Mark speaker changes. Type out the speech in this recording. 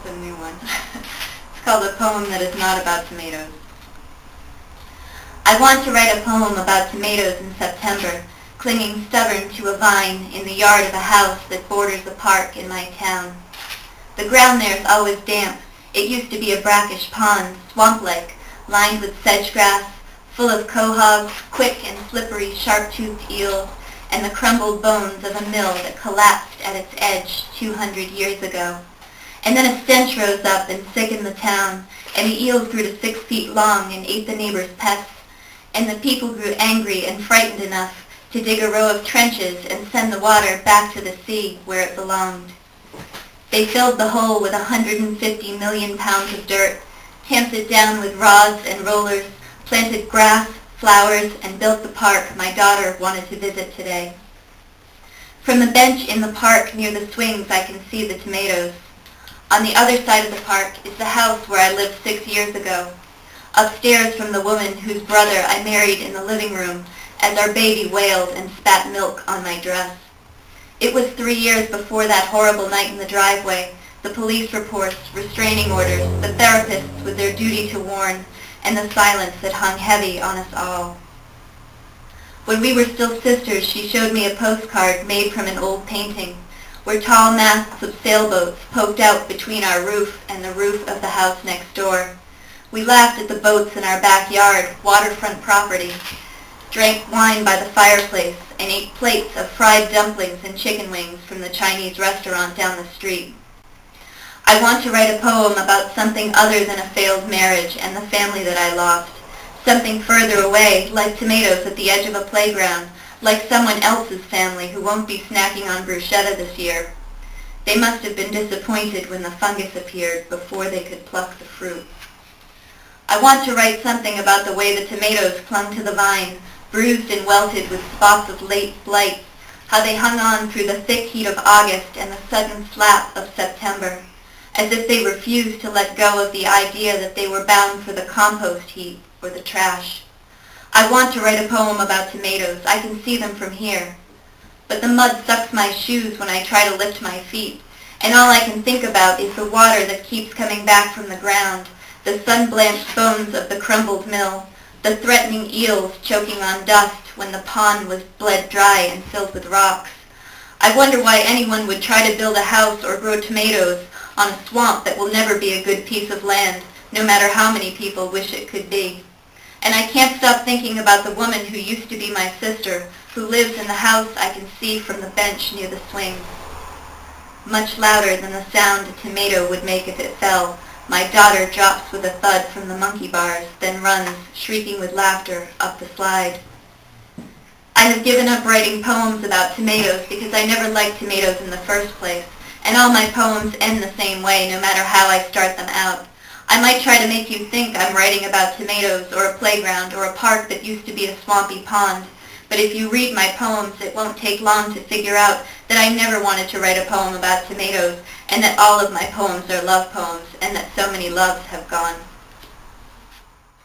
Speaker 1: a new one. It's called A Poem That Is Not About Tomatoes. I want to write a poem about tomatoes in September, clinging stubborn to a vine in the yard of a house that borders a park in my town. The ground there is always damp. It used to be a brackish pond, swamp-like, lined with sedge grass, full of quahogs, quick and slippery sharp-toothed eels, and the crumbled bones of a mill that collapsed at its edge 200 years ago. And then a stench rose up and sickened the town, and the eels grew to 6 feet long and ate the neighbors' pets, and the people grew angry and frightened enough to dig a row of trenches and send the water back to the sea where it belonged. They filled the hole with 150 million pounds of dirt, tamped it down with rods and rollers, planted grass, flowers, and built the park my daughter wanted to visit today. From the bench in the park near the swings I can see the tomatoes. On the other side of the park is the house where I lived 6 years ago, upstairs from the woman whose brother I married in the living room as our baby wailed and spat milk on my dress. It was 3 years before that horrible night in the driveway, the police reports, restraining orders, the therapists with their duty to warn, and the silence that hung heavy on us all. When we were still sisters, she showed me a postcard made from an old painting, where tall masts of sailboats poked out between our roof and the roof of the house next door. We laughed at the boats in our backyard, waterfront property, drank wine by the fireplace, and ate plates of fried dumplings and chicken wings from the Chinese restaurant down the street. I want to write a poem about something other than a failed marriage and the family that I lost, something further away, like tomatoes at the edge of a playground, like someone else's family who won't be snacking on bruschetta this year. They must have been disappointed when the fungus appeared before they could pluck the fruit. I want to write something about the way the tomatoes clung to the vine, bruised and welted with spots of late blight, how they hung on through the thick heat of August and the sudden slap of September, as if they refused to let go of the idea that they were bound for the compost heap or the trash. I want to write a poem about tomatoes. I can see them from here. But the mud sucks my shoes when I try to lift my feet, and all I can think about is the water that keeps coming back from the ground, the sun-blanched bones of the crumbled mill, the threatening eels choking on dust when the pond was bled dry and filled with rocks. I wonder why anyone would try to build a house or grow tomatoes on a swamp that will never be a good piece of land, no matter how many people wish it could be. And I can't stop thinking about the woman who used to be my sister, who lives in the house I can see from the bench near the swing. Much louder than the sound a tomato would make if it fell, my daughter drops with a thud from the monkey bars, then runs, shrieking with laughter, up the slide. I have given up writing poems about tomatoes because I never liked tomatoes in the first place, and all my poems end the same way, no matter how I start them out. I might try to make you think I'm writing about tomatoes or a playground or a park that used to be a swampy pond, but if you read my poems, it won't take long to figure out that I never wanted to write a poem about tomatoes, and that all of my poems are love poems, and that so many loves have gone.